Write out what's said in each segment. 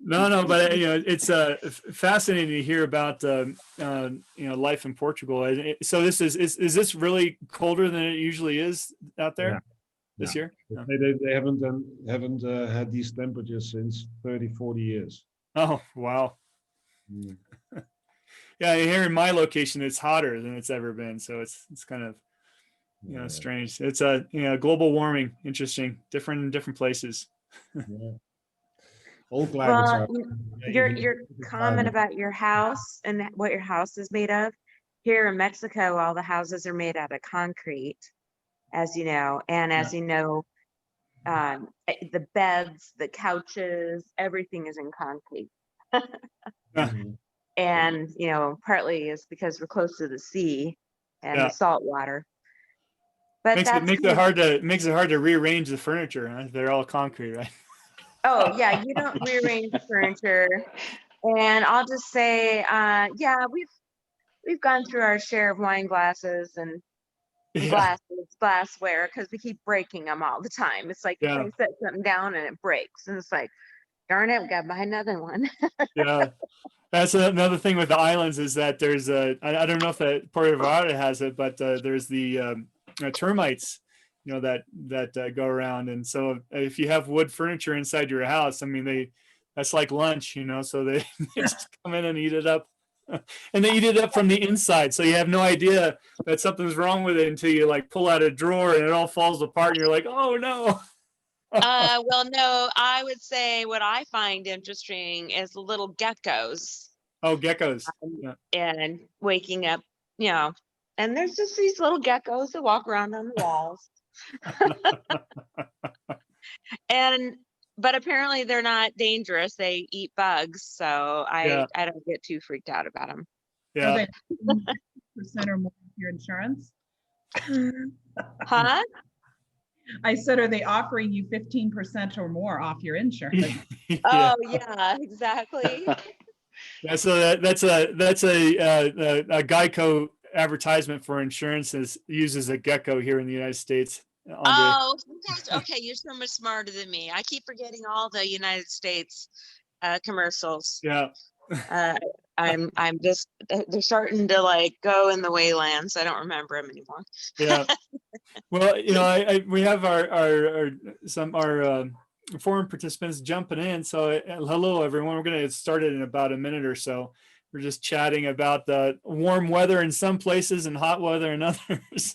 No, but it's fascinating to hear about life in Portugal. So is this really colder than it usually is out there this year? No. They haven't had these temperatures since 30-40 years. Oh wow. Yeah, here in my location it's hotter than it's ever been, so it's kind of strange. It's global warming. Interesting, different in different places. All climates are. Your comment about your house and what your house is made of. Here in Mexico, all the houses are made out of concrete, as you know, and as you know, the beds, the couches, everything is in concrete. And partly is because we're close to the sea and the salt water. But makes it hard to rearrange the furniture. Huh? They're all concrete, right? Oh yeah, you don't rearrange the furniture. And I'll just say, we've gone through our share of wine glasses and glassware, because we keep breaking them all the time. It's like if I set something down and it breaks, and it's like, darn it, we got to buy another one. That's another thing with the islands, is that there's I don't know if that Puerto Vallarta has it, but there's the termites, that go around. And so if you have wood furniture inside your house, I mean, that's like lunch, so they just come in and eat it up. And they eat it up from the inside, so you have no idea that something's wrong with it until you pull out a drawer and it all falls apart and you're like, oh no. Well, no, I would say what I find interesting is the little geckos. Oh, geckos. And waking up, and there's just these little geckos that walk around on the walls. But apparently they're not dangerous. They eat bugs, so I don't get too freaked out about them. Yeah. % or more of your insurance? Huh? I said, are they offering you 15% or more off your insurance? Oh yeah, exactly. So that's a Geico advertisement for insurance uses a gecko here in the United States. André. Oh, okay. You're so much smarter than me. I keep forgetting all the United States commercials. Yeah. I'm just, they're starting to go in the wayland, so I don't remember them anymore. Yeah. Well, we have our foreign participants jumping in. So hello everyone. We're going to get started in about a minute or so. We're just chatting about the warm weather in some places and hot weather in others.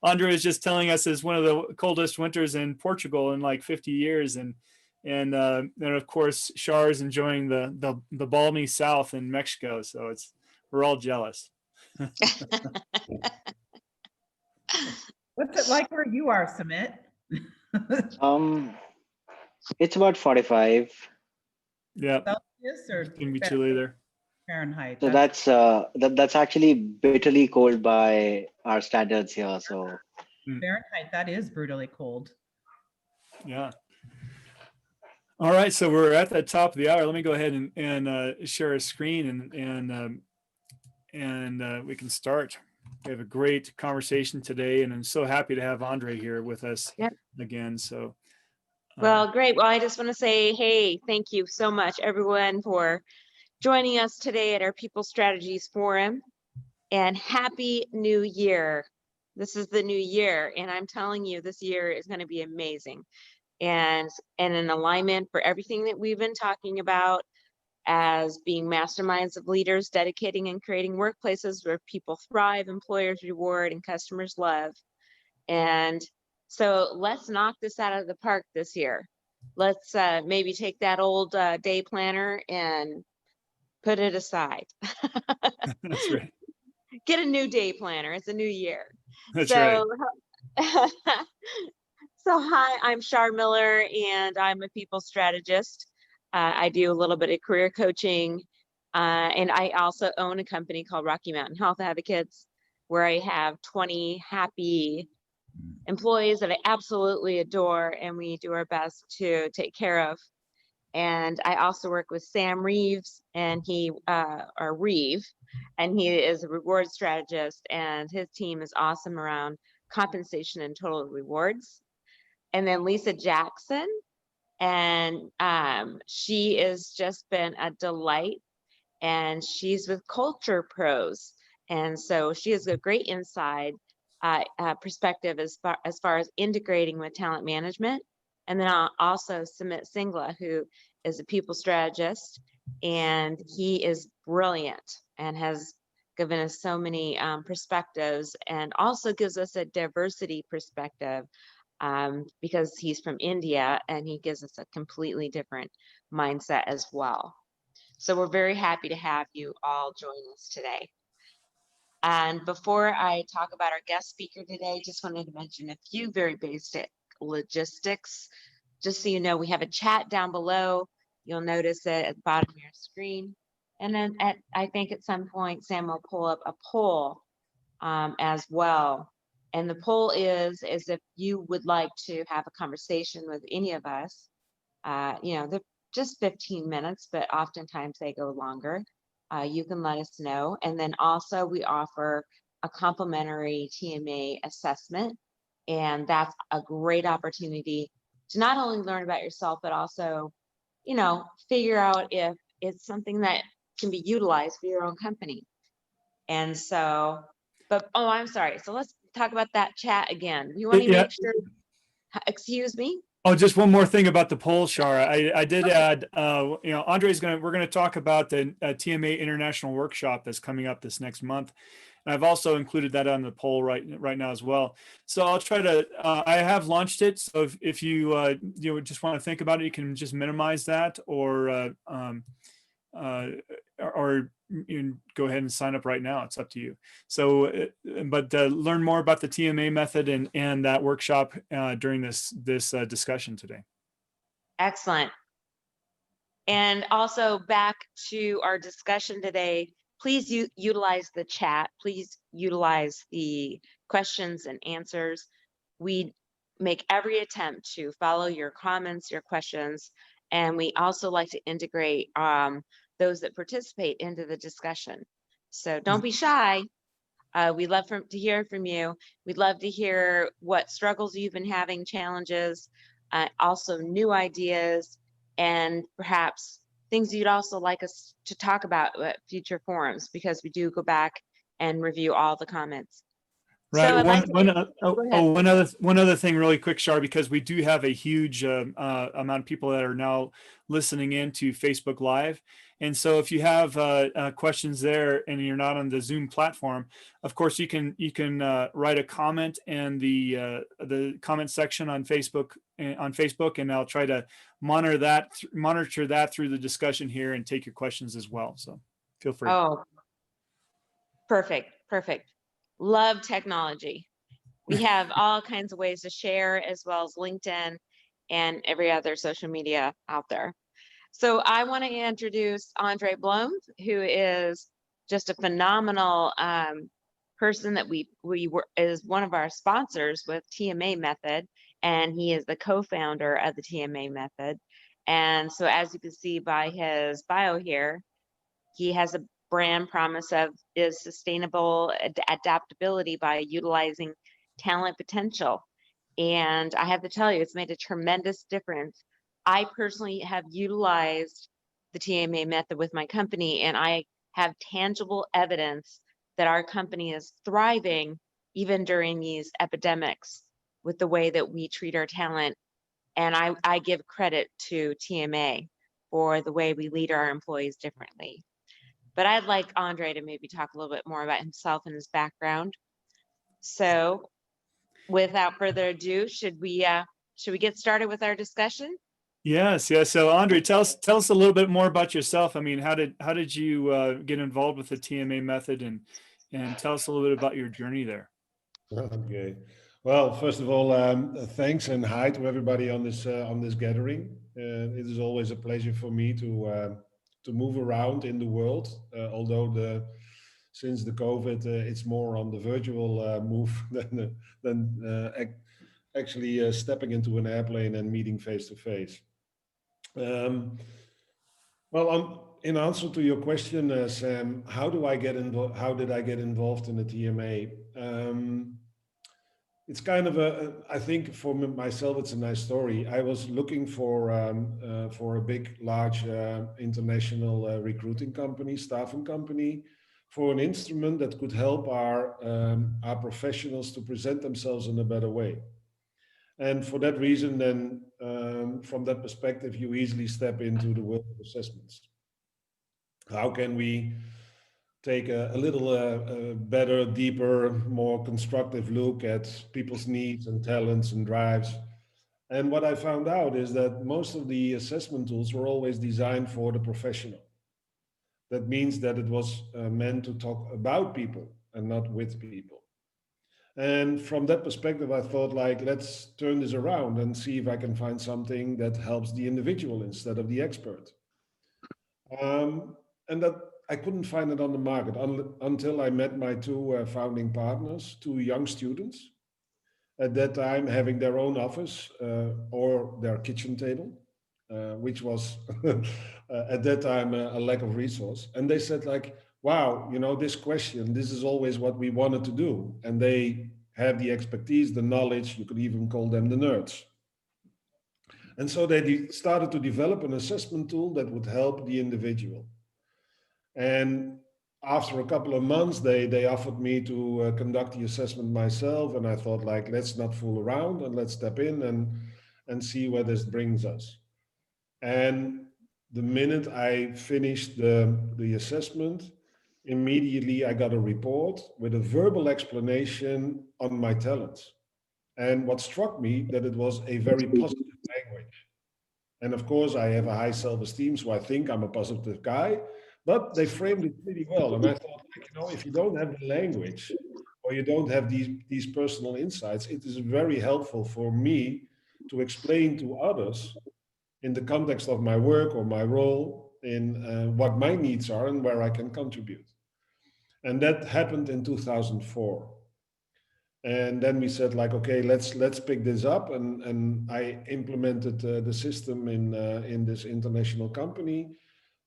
André is just telling us it's one of the coldest winters in Portugal in 50 years. And of course, Shar is enjoying the balmy south in Mexico. So we're all jealous. What's it like where you are, Sumit? It's about 45. Yeah. Celsius or can be chilly there. Fahrenheit. So that's actually bitterly cold by our standards here. So Fahrenheit, that is brutally cold. Yeah. All right, so we're at the top of the hour. Let me go ahead and share a screen and we can start. We have a great conversation today, and I'm so happy to have André here with us again. So, well, great. Well, I just want to say, hey, thank you so much, everyone, for joining us today at our People Strategies Forum, and Happy New Year. This is the new year, and I'm telling you, this year is going to be amazing, and in alignment for everything that we've been talking about, as being masterminds of leaders dedicating and creating workplaces where people thrive, employers reward, and customers love. And so let's knock this out of the park this year. Let's maybe take that old day planner and put it aside. That's right. Get a new day planner. It's a new year. That's right. So hi, I'm Shar Miller, and I'm a people strategist. I do a little bit of career coaching, and I also own a company called Rocky Mountain Health Advocates, where I have 20 happy employees that I absolutely adore, and we do our best to take care of. And I also work with Sam Reeves, and Reeve, and he is a reward strategist, and his team is awesome around compensation and total rewards. And then Lisa Jackson And she has just been a delight, and she's with Culture Pros. And so she has a great inside perspective as far as integrating with talent management. And then I'll also Sumit Singla, who is a people strategist, and he is brilliant and has given us so many perspectives, and also gives us a diversity perspective because he's from India and he gives us a completely different mindset as well. So we're very happy to have you all join us today. And before I talk about our guest speaker today, just wanted to mention a few very basic logistics. Just so you know, we have a chat down below. You'll notice it at the bottom of your screen. And then I think at some point, Sam will pull up a poll as well. And the poll is if you would like to have a conversation with any of us, they're just 15 minutes, but oftentimes they go longer. You can let us know. And then also we offer a complimentary TMA assessment. And that's a great opportunity to not only learn about yourself, but also, figure out if it's something that can be utilized for your own company. And so, I'm sorry. So let's talk about that chat again. We want to make sure, excuse me? Oh, just one more thing about the poll, Shara. I did add, we're going to talk about the TMA International Workshop that's coming up this next month. And I've also included that on the poll right now as well. So I'll try to, I have launched it. So if you, just want to think about it, you can just minimize that or you can go ahead and sign up right now. It's up to you. So, but learn more about the TMA method and that workshop during this discussion today. Excellent. And also back to our discussion today, please utilize the chat. Please utilize the questions and answers. We make every attempt to follow your comments, your questions, and we also like to integrate those that participate into the discussion. So don't be shy. We'd love to hear from you. We'd love to hear what struggles you've been having, challenges, also new ideas, and perhaps things you'd also like us to talk about at future forums, because we do go back and review all the comments. Right. So one other thing really quick, Shar, because we do have a huge amount of people that are now listening in to Facebook Live. And so if you have questions there and you're not on the Zoom platform, of course, you can write a comment in the comment section on Facebook, and I'll try to monitor that through the discussion here and take your questions as well. So feel free. Oh, perfect. Love technology. We have all kinds of ways to share, as well as LinkedIn and every other social media out there. So I want to introduce André Blom, who is just a phenomenal person that is one of our sponsors with TMA Method, and he is the co-founder of the TMA Method. And so as you can see by his bio here, he has a brand promise is sustainable adaptability by utilizing talent potential. And I have to tell you, it's made a tremendous difference. I personally have utilized the TMA method with my company, and I have tangible evidence that our company is thriving even during these epidemics with the way that we treat our talent. And I give credit to TMA for the way we lead our employees differently. But I'd like André to maybe talk a little bit more about himself and his background. So without further ado, should we get started with our discussion? Yes. So André, tell us a little bit more about yourself. I mean, how did you get involved with the TMA method, and tell us a little bit about your journey there? Okay. Well, first of all, thanks and hi to everybody on this gathering. It is always a pleasure for me to move around in the world, although since the COVID, it's more on the virtual move than actually stepping into an airplane and meeting face to face. Well, in answer to your question, Sam, how did I get involved in the TMA? it's kind of I think for myself, it's a nice story. I was looking for a big, large international recruiting company, staffing company, for an instrument that could help our professionals to present themselves in a better way. And for that reason, then from that perspective, you easily step into the world of assessments. How can we take a little better, deeper, more constructive look at people's needs and talents and drives? And what I found out is that most of the assessment tools were always designed for the professional. That means that it was meant to talk about people and not with people. And from that perspective, I thought, like, let's turn this around and see if I can find something that helps the individual instead of the expert. And that I couldn't find it on the market until I met my two founding partners, two young students, at that time having their own office or their kitchen table, which was at that time a lack of resource. And they said, like, wow, you know, this question, this is always what we wanted to do. And they had the expertise, the knowledge, you could even call them the nerds. And so they started to develop an assessment tool that would help the individual. And after a couple of months, they offered me to conduct the assessment myself. And I thought, like, let's not fool around and let's step in and see where this brings us. And the minute I finished the assessment, immediately I got a report with a verbal explanation on my talents. And what struck me, that it was a very positive language. And of course, I have a high self-esteem, so I think I'm a positive guy. But they framed it pretty well. And I thought, like, you know, if you don't have the language or you don't have these personal insights, it is very helpful for me to explain to others in the context of my work or my role in what my needs are and where I can contribute. And that happened in 2004. And then we said, like, okay, let's pick this up, and I implemented the system in this international company.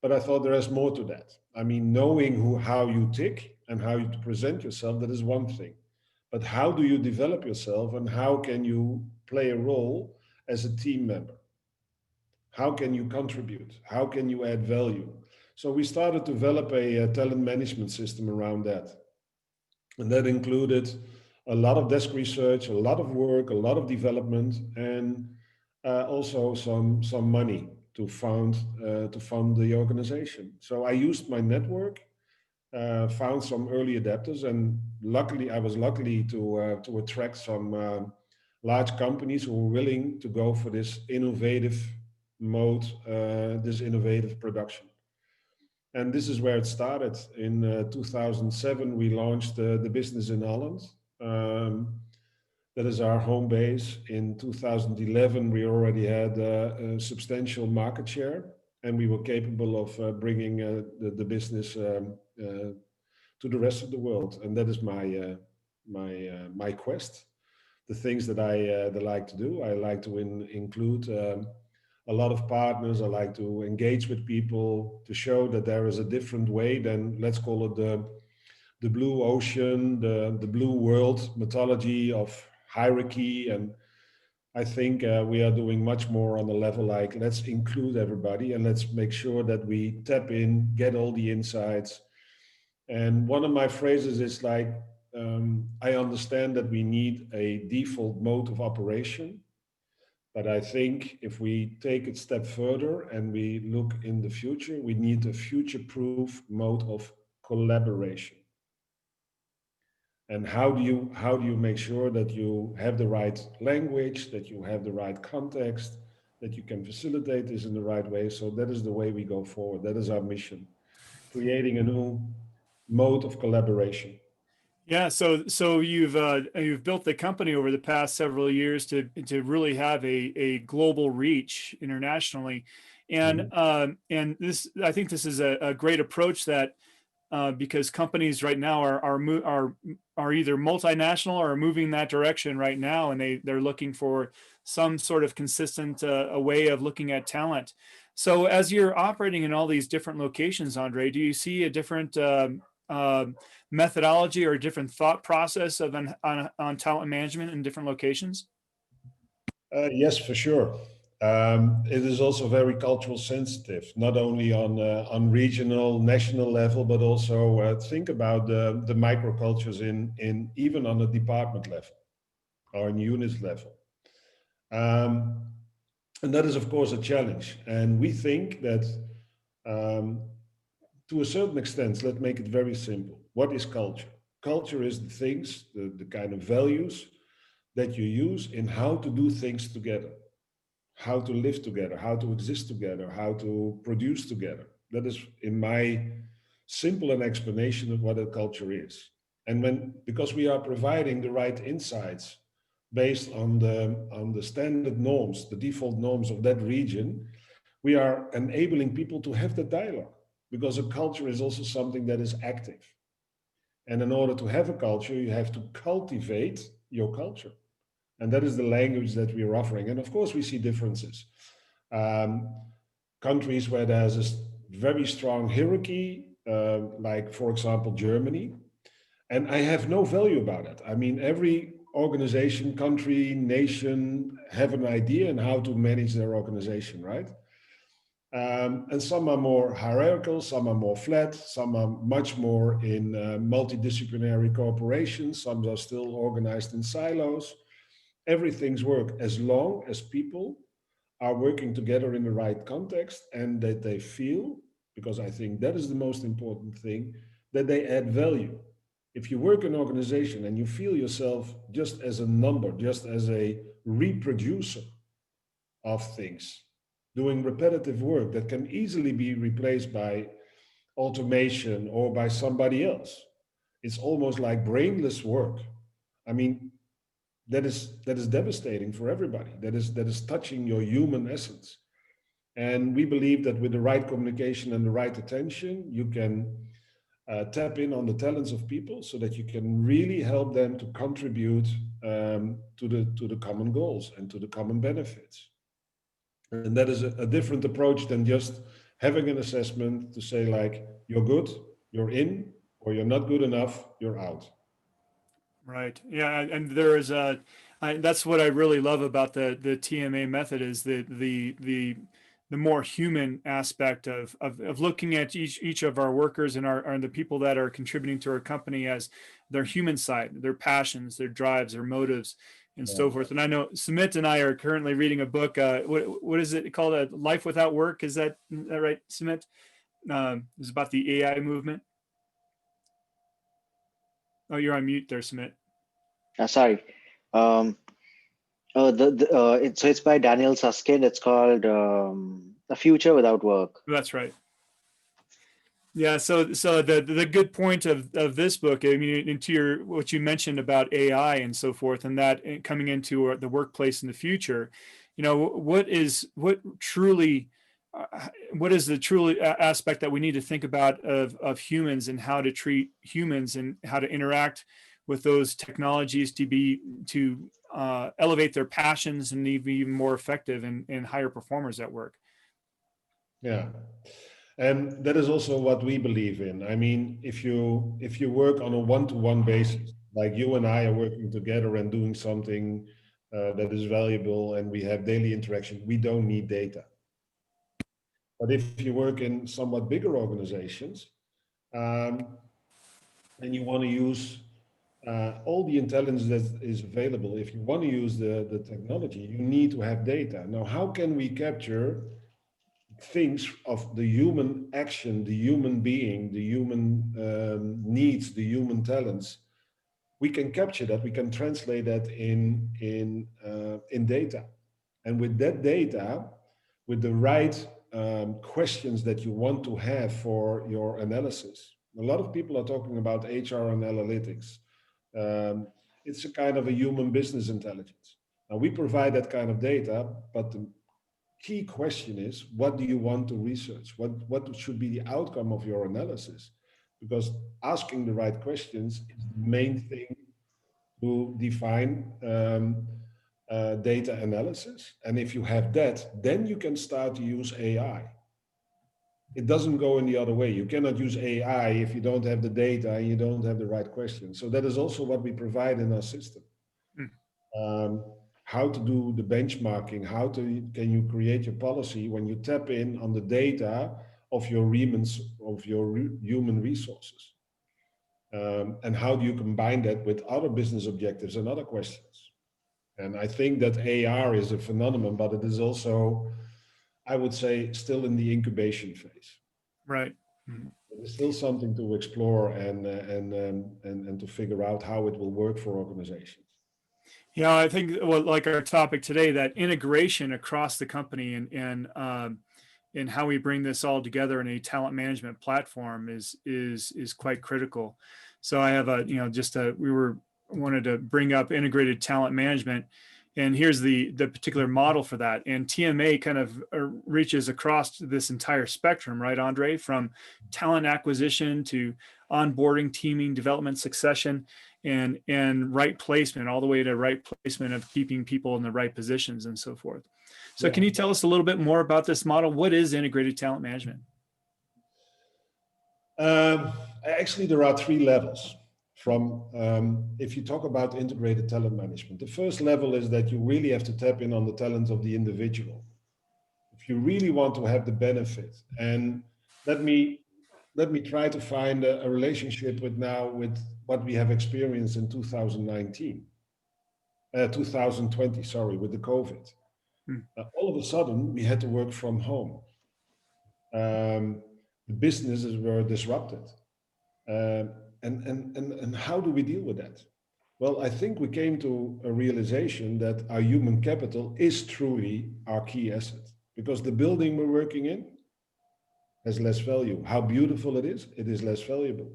But I thought there is more to that. I mean, knowing how you tick and how you present yourself, that is one thing. But how do you develop yourself, and how can you play a role as a team member? How can you contribute? How can you add value? So we started to develop a talent management system around that. And that included a lot of desk research, a lot of work, a lot of development, and also some money to fund the organization. So I used my network, found some early adapters, and luckily I was lucky to attract some large companies who were willing to go for this innovative mode, this innovative production. And this is where it started. In 2007, we launched the business in Holland. That is our home base. In 2011, we already had a substantial market share, and we were capable of bringing the business to the rest of the world. And that is my quest. The things that I like to do. I like to include a lot of partners. I like to engage with people to show that there is a different way than, let's call it the blue ocean, the blue world mythology of hierarchy. And I think we are doing much more on the level like, let's include everybody and let's make sure that we tap in, get all the insights. And one of my phrases is like, I understand that we need a default mode of operation. But I think if we take it a step further and we look in the future, we need a future-proof mode of collaboration. And how do you make sure that you have the right language, that you have the right context, that you can facilitate this in the right way? So that is the way we go forward. That is our mission, creating a new mode of collaboration. Yeah, so you've built the company over the past several years to really have a global reach internationally, and and this, I think this is a great approach that because companies right now are either multinational or are moving that direction right now, and they're looking for some sort of consistent a way of looking at talent. So as you're operating in all these different locations, André, do you see a different methodology or a different thought process of on talent management in different locations? Yes, for sure. It is also very cultural sensitive, not only on regional, national level, but also think about the microcultures in even on a department level or in units level. Um, and that is, of course, a challenge. And we think that um, to a certain extent, let's make it very simple. What is culture? Culture is the things, the kind of values that you use in how to do things together, how to live together, how to exist together, how to produce together. That is, in my simple an explanation of what a culture is. And because we are providing the right insights based on the standard norms, the default norms of that region, we are enabling people to have the dialogue, because a culture is also something that is active. And in order to have a culture, you have to cultivate your culture. And that is the language that we are offering. And of course, we see differences. Um, Countries where there's a very strong hierarchy, like, for example, Germany. And I have no value about it. I mean, every organization, country, nation have an idea on how to manage their organization, right? And some are more hierarchical, some are more flat, some are much more in multidisciplinary corporations, some are still organized in silos. Everything's work as long as people are working together in the right context and that they feel, because I think that is the most important thing, that they add value. If you work in an organization and you feel yourself just as a number, just as a reproducer of things, doing repetitive work that can easily be replaced by automation or by somebody else, it's almost like brainless work. I mean, that is devastating for everybody. That is touching your human essence. And we believe that with the right communication and the right attention, you can tap in on the talents of people so that you can really help them to contribute to the common goals and to the common benefits. And that is a different approach than just having an assessment to say, like, you're good, you're in, or you're not good enough, you're out. Right. Yeah, and there is that's what I really love about the TMA method is the more human aspect of looking at each of our workers and our the people that are contributing to our company as their human side, their passions, their drives, their motives, and Yeah. so forth. And I know Sumit and I are currently reading a book. What is it called? A Life Without Work? Is that right, Sumit? It's about the AI movement. Oh, you're on mute there, Sumit. Sorry. Um, it's by Daniel Susskind. It's called A Future Without Work. That's right. Yeah, so the good point of this book, I mean, into your what you mentioned about AI and so forth, and that coming into the workplace in the future, you know, what is the truly aspect that we need to think about of humans and how to treat humans and how to interact with those technologies to elevate their passions and be even more effective and higher performers at work. Yeah. And that is also what we believe in. I mean, if you work on a one-to-one basis, like you and I are working together and doing something that is valuable, and we have daily interaction, we don't need data. But if you work in somewhat bigger organizations, and you want to use all the intelligence that is available, if you want to use the technology, you need to have data. Now, how can we capture things of the human action, the human being, the human needs, the human talents? We can capture that. We can translate that in data, and with that data, with the right questions that you want to have for your analysis. A lot of people are talking about HR and analytics. It's a kind of a human business intelligence. Now we provide that kind of data, but the key question is, what do you want to research? What should be the outcome of your analysis? Because asking the right questions is the main thing to define data analysis. And if you have that, then you can start to use AI. it doesn't go in the other way. You cannot use AI if you don't have the data and you don't have the right questions. So that is also what we provide in our system. Mm. How to do the benchmarking, can you create your policy when you tap in on the data of your human resources. And how do you combine that with other business objectives and other questions? And I think that AR is a phenomenon, but it is also, I would say, still in the incubation phase. Right. Mm. There's still something to explore and to figure out how it will work for organizations. Yeah, I think, well, like our topic today, that integration across the company and how we bring this all together in a talent management platform is quite critical. So I have wanted to bring up integrated talent management, and here's the particular model for that. And TMA kind of reaches across this entire spectrum, right, Andre, from talent acquisition to onboarding, teaming, development, succession, and right placement, all the way to right placement of keeping people in the right positions and so forth. So Yeah. can you tell us a little bit more about this model? What is integrated talent management? Actually, there are 3 levels. If you talk about integrated talent management, the first level is that you really have to tap in on the talent of the individual. If you really want to have the benefit, and let me try to find a relationship with what we have experienced in 2020, sorry, with the COVID. All of a sudden, we had to work from home. The businesses were disrupted. And how do we deal with that? Well, I think we came to a realization that our human capital is truly our key asset, because the building we're working in has less value. How beautiful it is less valuable.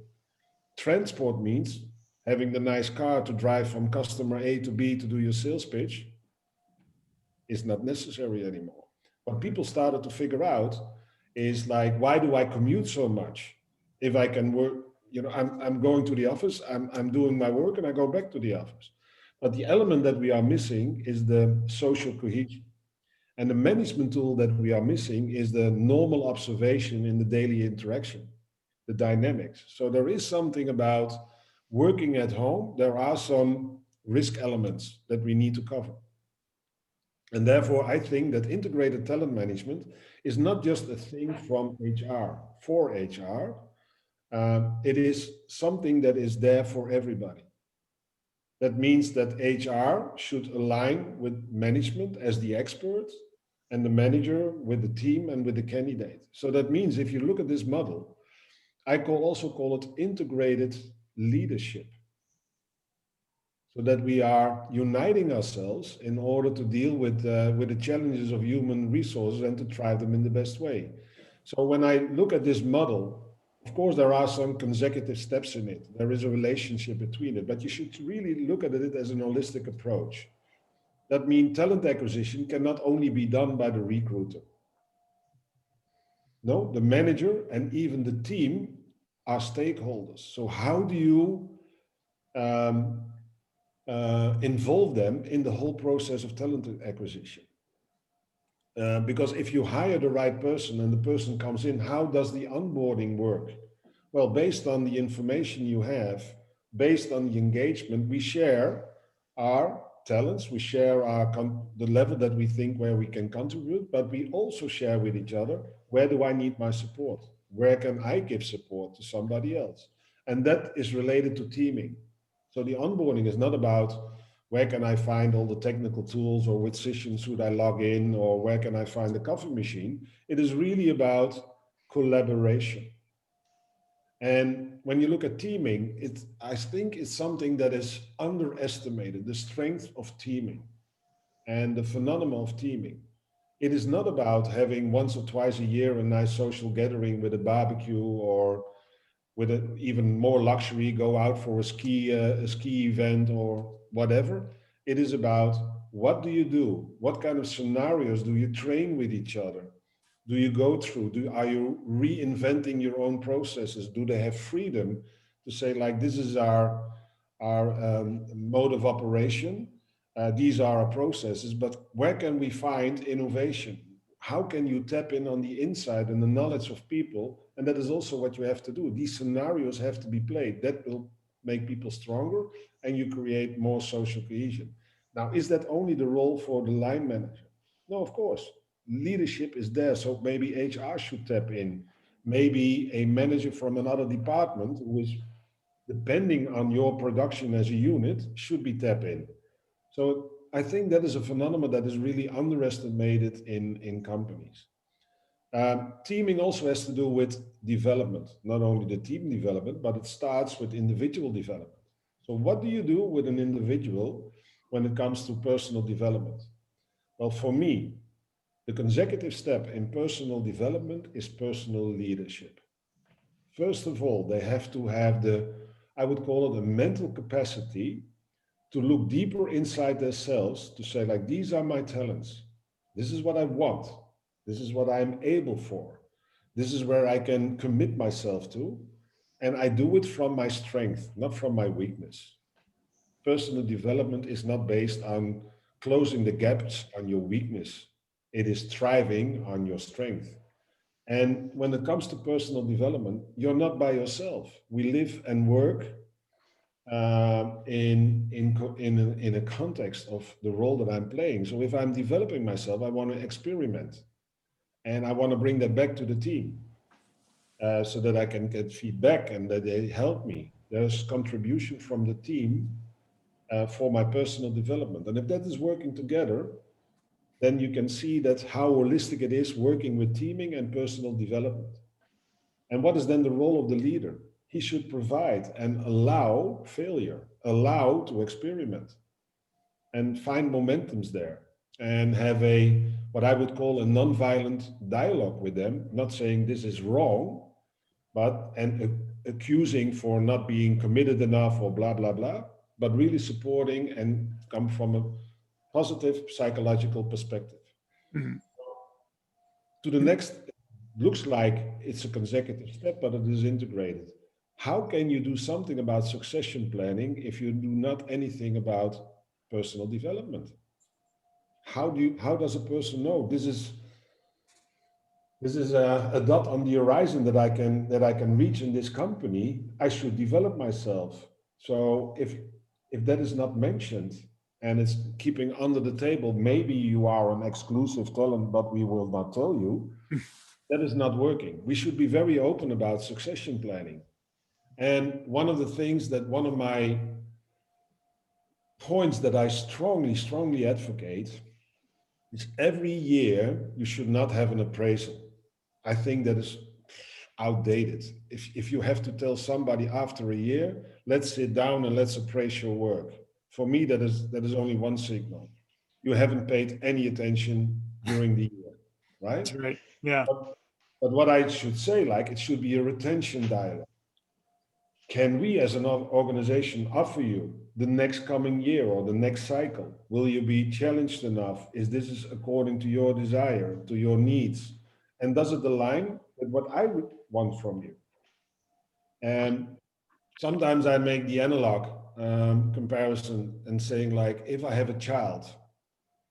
Transport means having the nice car to drive from customer A to B to do your sales pitch is not necessary anymore. What people started to figure out is like, why do I commute so much? If I can work, I'm going to the office, I'm doing my work and I go back to the office. But the element that we are missing is the social cohesion. And the management tool that we are missing is the normal observation in the daily interaction, the dynamics. So there is something about working at home. There are some risk elements that we need to cover. And therefore, I think that integrated talent management is not just a thing from HR for HR. It is something that is there for everybody. That means that HR should align with management as the expert and the manager with the team and with the candidate. So that means if you look at this model, I also call it integrated leadership. So that we are uniting ourselves in order to deal with the challenges of human resources and to drive them in the best way. So when I look at this model, of course, there are some consecutive steps in it. There is a relationship between it, but you should really look at it as an holistic approach. That means talent acquisition cannot only be done by the recruiter. No, the manager and even the team are stakeholders. So how do you involve them in the whole process of talent acquisition? Because if you hire the right person and the person comes in, how does the onboarding work? Well, based on the information you have, based on the engagement, we share our talents, we share the level that we think where we can contribute, but we also share with each other, where do I need my support? Where can I give support to somebody else? And that is related to teaming. So the onboarding is not about where can I find all the technical tools or which sessions should I log in or where can I find the coffee machine. It is really about collaboration. And when you look at teaming, I think it's something that is underestimated, the strength of teaming and the phenomenon of teaming. It is not about having once or twice a year a nice social gathering with a barbecue or with an even more luxury, go out for a ski event or whatever. It is about what do you do? What kind of scenarios do you train with each other? Do you go through? Are you reinventing your own processes? Do they have freedom to say like, this is our mode of operation? These are our processes, but where can we find innovation? how can you tap in on the insight and the knowledge of people? And that is also what you have to do. These scenarios have to be played. That will make people stronger, and you create more social cohesion. Now, is that only the role for the line manager? No, of course. Leadership is there, so maybe HR should tap in. Maybe a manager from another department who is depending on your production as a unit should be tap in. So I think that is a phenomenon that is really underestimated in companies. Teaming also has to do with development, not only the team development, but it starts with individual development. So what do you do with an individual when it comes to personal development? Well, for me, the consecutive step in personal development is personal leadership. First of all, they have to have the, I would call it a mental capacity to look deeper inside themselves, to say like, these are my talents. This is what I want. This is what I'm able for. This is where I can commit myself to. And I do it from my strength, not from my weakness. Personal development is not based on closing the gaps on your weakness. It is thriving on your strength. And when it comes to personal development, you're not by yourself. We live and work in a context of the role that I'm playing. So if I'm developing myself, I want to experiment, and I want to bring that back to the team so that I can get feedback and that they help me. There's contribution from the team for my personal development, and if that is working together, then you can see that how holistic it is working with teaming and personal development. And what is then the role of the leader? He should provide and allow failure, allow to experiment and find momentums there and have a, what I would call a non-violent dialogue with them, not saying this is wrong, but accusing for not being committed enough or blah, blah, blah, but really supporting and come from a positive psychological perspective. Mhm. To the next, looks like it's a consecutive step, but it is integrated. How can you do something about succession planning if you do not anything about personal development? How does a person know this is a dot on the horizon that I can reach in this company? I should develop myself. So if that is not mentioned and it's keeping under the table, maybe you are an exclusive talent, but we will not tell you. That is not working. We should be very open about succession planning. And one of the things that one of my points that I strongly advocate is every year you should not have an appraisal. I think that is outdated. If you have to tell somebody after a year, let's sit down and let's appraise your work. For me, that is only one signal. You haven't paid any attention during the year, right? That's right. Yeah. But what I should say, like, it should be a retention dialogue. Can we as an organization offer you the next coming year or the next cycle? Will you be challenged enough? Is this according to your desire, to your needs? And does it align with what I would want from you? And sometimes I make the analog comparison and saying like, if I have a child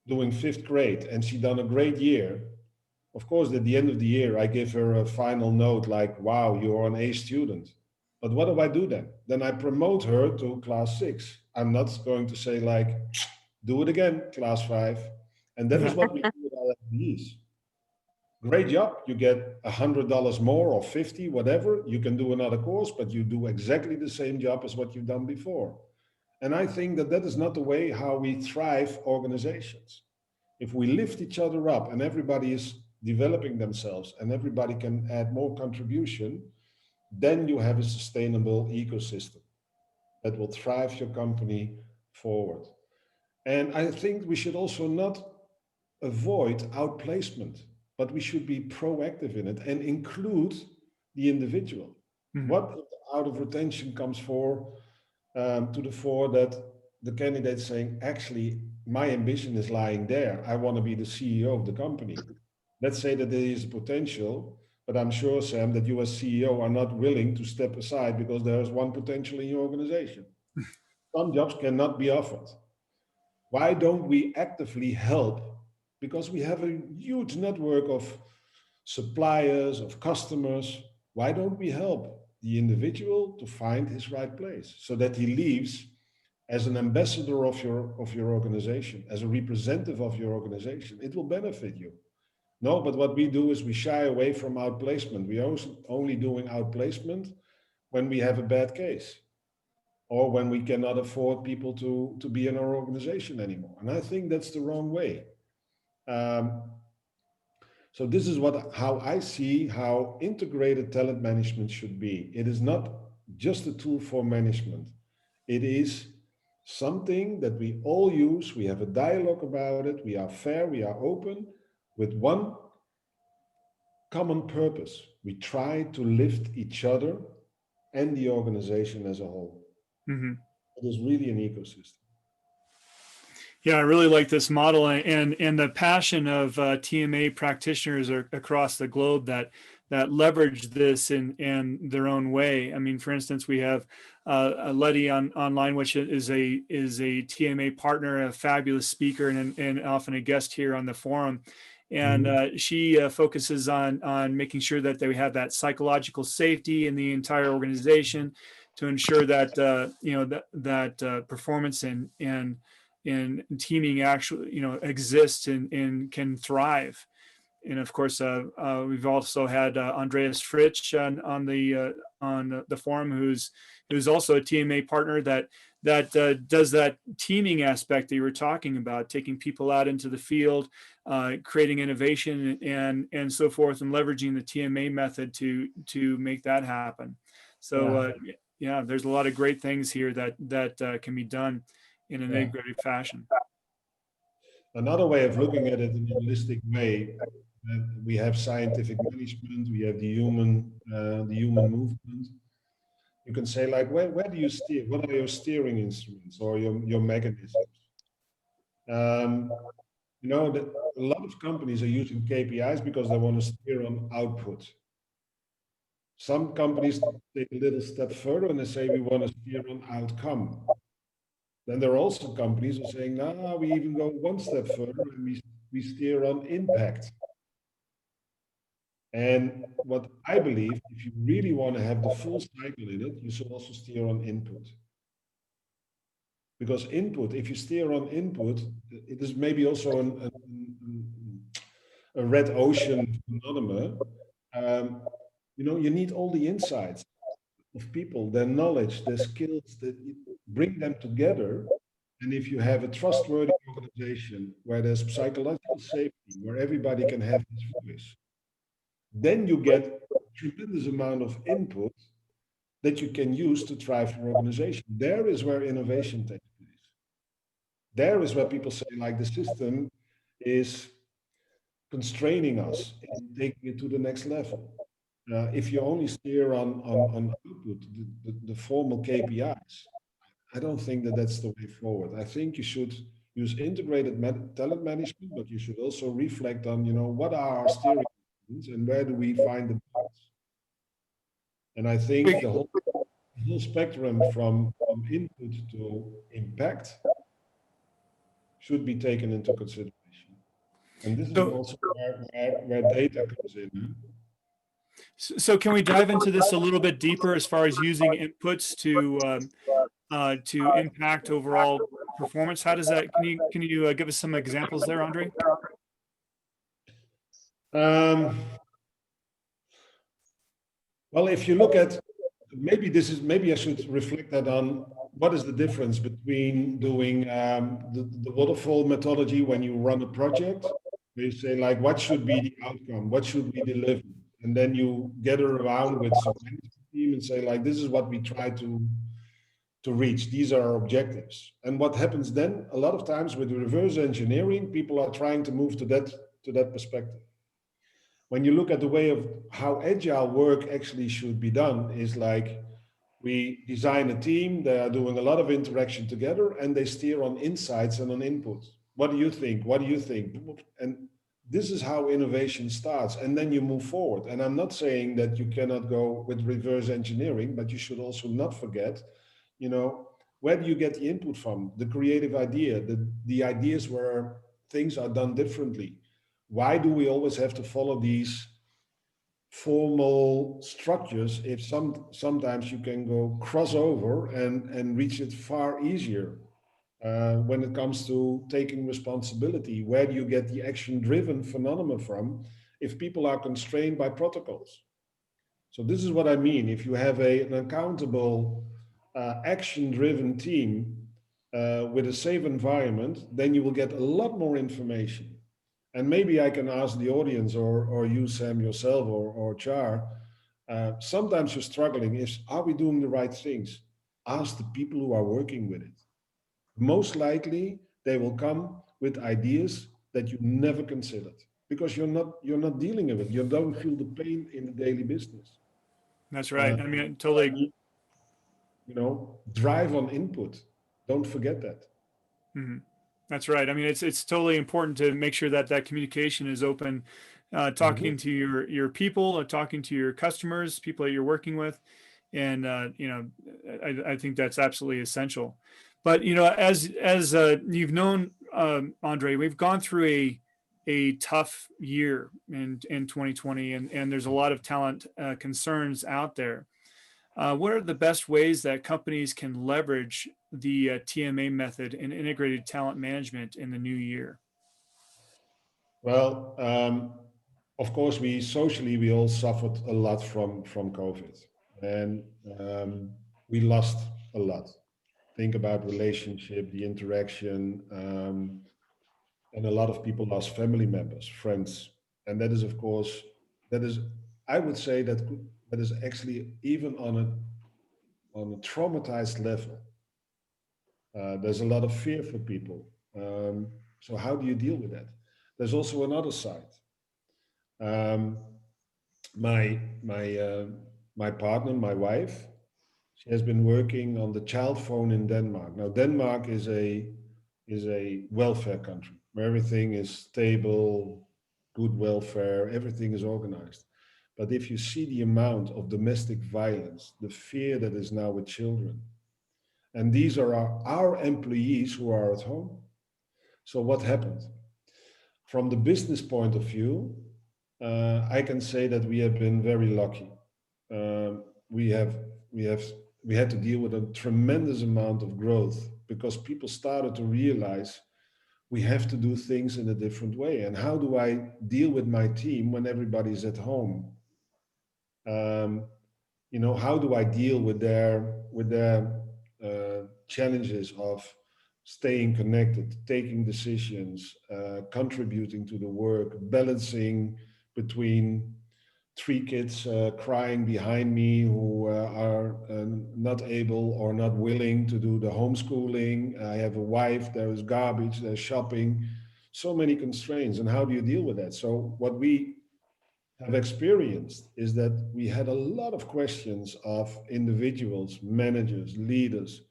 doing 5th grade and she done a great year, of course, at the end of the year, I give her a final note like, wow, you're an A student. But what do I do then? Then I promote her to class 6. I'm not going to say like, do it again, class 5. And that is what we do with our MBEs. Great job. You get $100 more or 50, whatever. You can do another course, but you do exactly the same job as what you've done before. And I think that that is not the way how we thrive organizations. If we lift each other up and everybody is developing themselves and everybody can add more contribution, then you have a sustainable ecosystem that will drive your company forward. And I think we should also not avoid outplacement, but we should be proactive in it and include the individual. Mhm. What out of retention comes to the fore that the candidate saying, actually, my ambition is lying there. I want to be the CEO of the company. Let's say that there is a potential, but I'm sure, Sam, that you as CEO are not willing to step aside because there is one potential in your organization. Some jobs cannot be offered. Why don't we actively help because we have a huge network of suppliers, of customers. Why don't we help the individual to find his right place so that he leaves as an ambassador of your organization, as a representative of your organization? It will benefit you. No, but what we do is we shy away from outplacement. We are only doing outplacement when we have a bad case or when we cannot afford people to be in our organization anymore. And I think that's the wrong way. So this is how I see how integrated talent management should be. It is not just a tool for management. It is something that we all use. We have a dialogue about it. We are fair. We are open with one common purpose. We try to lift each other and the organization as a whole. Mm-hmm. It is really an ecosystem. Yeah, I really like this model and the passion of TMA practitioners across the globe that leverage this in their own way. I mean, for instance, we have Letty online, which is a TMA partner, a fabulous speaker, and often a guest here on the forum. And she focuses on making sure that they have that psychological safety in the entire organization to ensure that that performance and teaming actually exists and can thrive. And of course, we've also had Andreas Fritsch on the forum, who's also a TMA partner that does that teaming aspect that you were talking about, taking people out into the field, creating innovation and so forth, and leveraging the TMA method to make that happen. So yeah, there's a lot of great things here that can be done in an integrated fashion. Another way of looking at it in a holistic way, we have scientific management, we have the human movement. You can say, like, where do you steer? What are your steering instruments or your mechanisms? That a lot of companies are using KPIs because they want to steer on output. Some companies take a little step further and they say we want to steer on outcome. Then there are also companies who are saying, no, we even go one step further and we steer on impact. And what I believe, if you really want to have the full cycle in it, you should also steer on input. Because input, if you steer on input, it is maybe also a red ocean phenomenon. You need all the insights of people, their knowledge, their skills, that bring them together. And if you have a trustworthy organization where there's psychological safety, where everybody can have his voice, then you get a tremendous amount of input that you can use to drive your organization. There is where innovation takes place. There is where people say, like, the system is constraining us and taking it to the next level. If you only steer on output, the formal KPIs, I don't think that that's the way forward. I think you should use integrated talent management, but you should also reflect on, what are our steering instruments and where do we find the balance? And I think the whole spectrum from input to impact should be taken into consideration. And this is also where data comes in. So can we dive into this a little bit deeper as far as using inputs to impact overall performance? How does that? Can you give us some examples there, André? Well, if you look at maybe I should reflect that on what is the difference between doing the waterfall methodology when you run a project. You say, like, what should be the outcome? What should we deliver? And then you gather around with some management team and say, like, this is what we try to reach. These are our objectives. And what happens then, a lot of times with reverse engineering, people are trying to move to that perspective. When you look at the way of how agile work actually should be done, is like, we design a team, they are doing a lot of interaction together, and they steer on insights and on input. What do you think? What do you think? And this is how innovation starts, and then you move forward. And I'm not saying that you cannot go with reverse engineering, but you should also not forget, where do you get the input from? The creative idea, the ideas where things are done differently. Why do we always have to follow these formal structures if sometimes you can go crossover and reach it far easier? When it comes to taking responsibility, where do you get the action-driven phenomenon from if people are constrained by protocols? So this is what I mean. If you have an accountable, action-driven team with a safe environment, then you will get a lot more information. And maybe I can ask the audience or you, Sam, yourself, or Char, sometimes you're struggling. Are we doing the right things? Ask the people who are working with it. Most likely they will come with ideas that you never considered because you're not dealing with it. You don't feel the pain in the daily business. That's right. I mean, totally. Drive on input. Don't forget that. Mhm. That's right. I mean, it's totally important to make sure that that communication is open, talking to your people, or talking to your customers, people that you're working with, and I think that's absolutely essential. But as you've known, Andre, we've gone through a tough year in 2020, and there's a lot of talent concerns out there. What are the best ways that companies can leverage the TMA method in integrated talent management in the new year? Well, of course, we all suffered a lot from COVID, and we lost a lot. Think about relationship, the interaction, and a lot of people lost family members, friends, and that is, of course, I would say that is actually even on a traumatized level. There's a lot of fear for people. So how do you deal with that? There's also another side. Um, my my uh, my partner, my wife, she has been working on the child phone in Denmark. Now, Denmark is a welfare country where everything is stable, good welfare, everything is organized. But if you see the amount of domestic violence, the fear that is now with children, and these are our employees who are at home. So what happened? From the business point of view, I can say that we have been very lucky. We have we have we had to deal with a tremendous amount of growth because people started to realize we have to do things in a different way. And how do I deal with my team when everybody's at home? Um, how do I deal with their challenges of staying connected, taking decisions, contributing to the work, balancing between three kids crying behind me who are not able or not willing to do the homeschooling. I have a wife, there is garbage, there's shopping, so many constraints. And how do you deal with that? So what we have experienced is that we had a lot of questions of individuals, managers, leaders.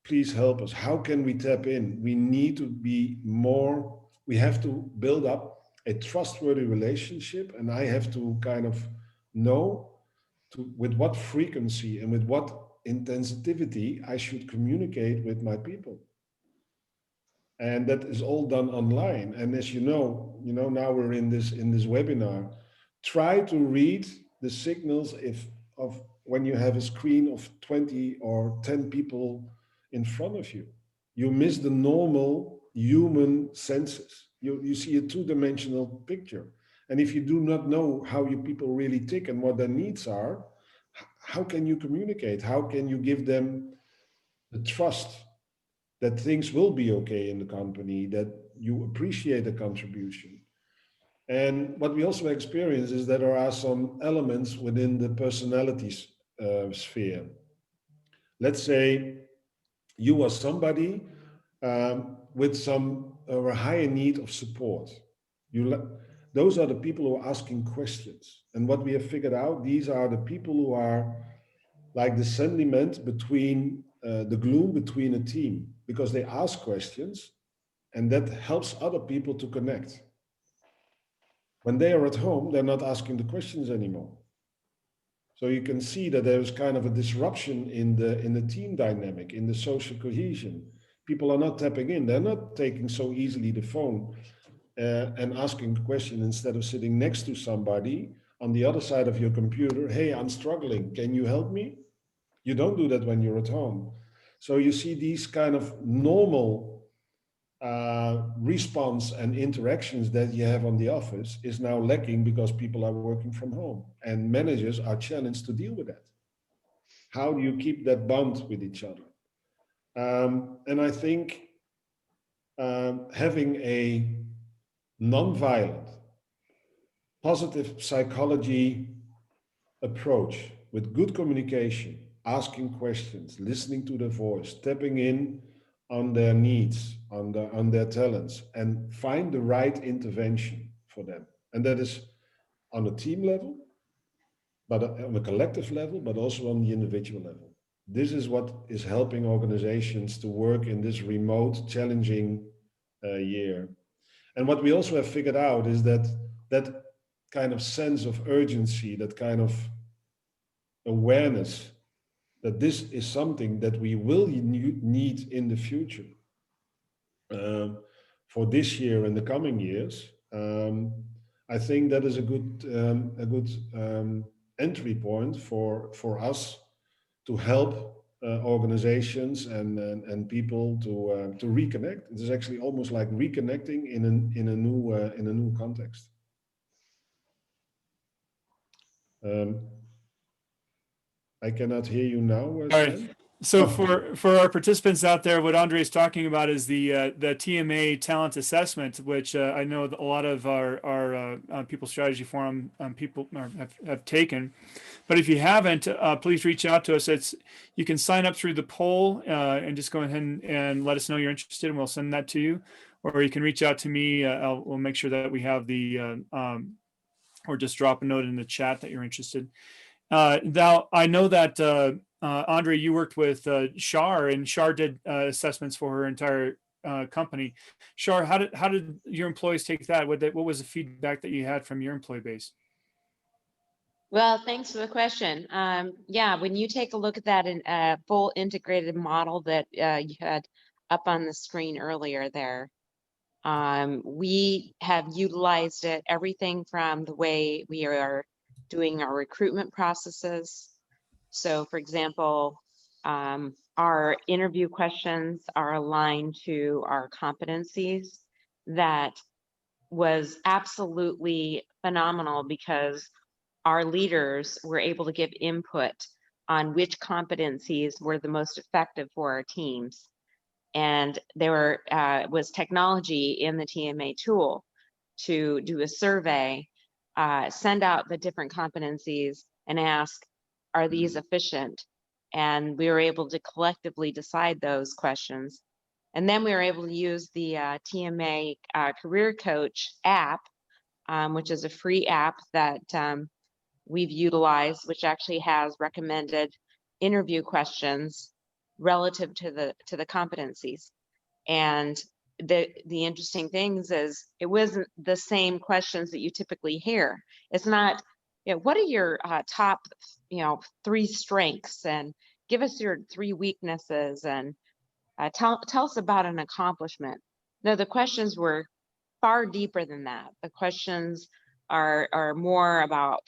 Please help us. How can we tap in? We need to be more, we have to build up a trustworthy relationship. And I have to kind of know with what frequency and with what intensity I should communicate with my people. And that is all done online. And as now we're in this webinar. Try to read the signals of when you have a screen of 20 or 10 people in front of you. You miss the normal human senses. You see a two-dimensional picture. And if you do not know how your people really tick and what their needs are, how can you communicate? How can you give them the trust that things will be okay in the company, that you appreciate the contribution? And what we also experience is that there are some elements within the personalities sphere. Let's say you are somebody with some or a higher need of support. Those are the people who are asking questions. And what we have figured out, these are the people who are like the sentiment between the gloom between a team, because they ask questions and that helps other people to connect. When they are at home, they're not asking the questions anymore. So you can see that there's kind of a disruption in the team dynamic, in the social cohesion. People are not tapping in. They're not taking so easily the phone and asking a question instead of sitting next to somebody on the other side of your computer. Hey, I'm struggling. Can you help me? You don't do that when you're at home. So you see these kind of normal response and interactions that you have on the office is now lacking because people are working from home, and managers are challenged to deal with that. How do you keep that bond with each other? And I think having a non-violent, positive psychology approach with good communication, asking questions, listening to their voice, tapping in on their needs, on their talents, and find the right intervention for them. And that is on a team level, but on a collective level, but also on the individual level. This is what is helping organizations to work in this remote, challenging year. And what we also have figured out is that that kind of sense of urgency, that kind of awareness that this is something that we will need in the future for this year and the coming years. I think that is a good entry point for us to help organizations and people to reconnect. It is actually almost like reconnecting in a new context. I cannot hear you now. Sven. So for our participants out there, what André is talking about is the TMA talent assessment, which I know a lot of our People Strategy Forum people have taken. But if you haven't, please reach out to us. You can sign up through the poll and just go ahead and let us know you're interested, and we'll send that to you. Or you can reach out to me. We'll make sure that we have the or just drop a note in the chat that you're interested. Now, I know that André, you worked with Shar, and Shar did assessments for her entire company. Shar, how did your employees take that? What was the feedback that you had from your employee base? Well, thanks for the question. Yeah, when you take a look at that in a full integrated model that you had up on the screen earlier there, we have utilized it, everything from the way we are doing our recruitment processes. So for example, our interview questions are aligned to our competencies. That was absolutely phenomenal because our leaders were able to give input on which competencies were the most effective for our teams. And there was technology in the TMA tool to do a survey, send out the different competencies and ask, are these efficient? And we were able to collectively decide those questions. And then we were able to use the TMA Career Coach app, which is a free app that we've utilized, which actually has recommended interview questions relative to the competencies. And the interesting things is it wasn't the same questions that you typically hear. It's not, what are your top, 3 strengths, and give us your 3 weaknesses, and tell us about an accomplishment. No, the questions were far deeper than that. The questions are more about,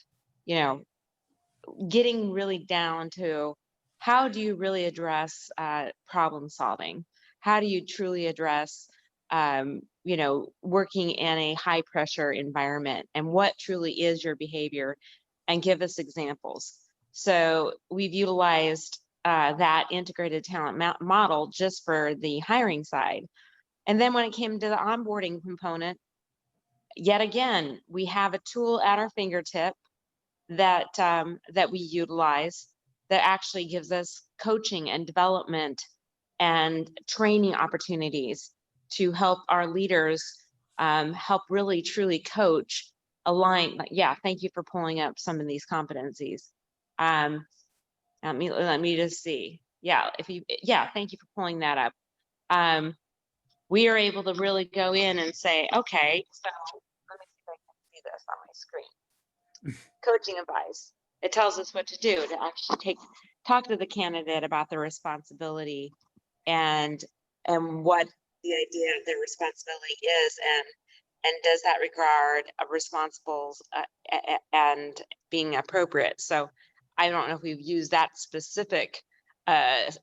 getting really down to how do you really address problem solving? How do you truly address, working in a high pressure environment, and what truly is your behavior, and give us examples. So we've utilized that integrated talent model just for the hiring side. And then when it came to the onboarding component, yet again, we have a tool at our fingertip that we utilize that actually gives us coaching and development and training opportunities to help our leaders help really truly coach, align. Yeah, thank you for pulling up some of these competencies. Let me just see. Yeah, thank you for pulling that up. We are able to really go in and say, okay, so let me see if I can see this on my screen. Coaching advice. It tells us what to do to actually talk to the candidate about their responsibility and what the idea of their responsibility is, And does that regard responsibles and being appropriate? So I don't know if we've used that specific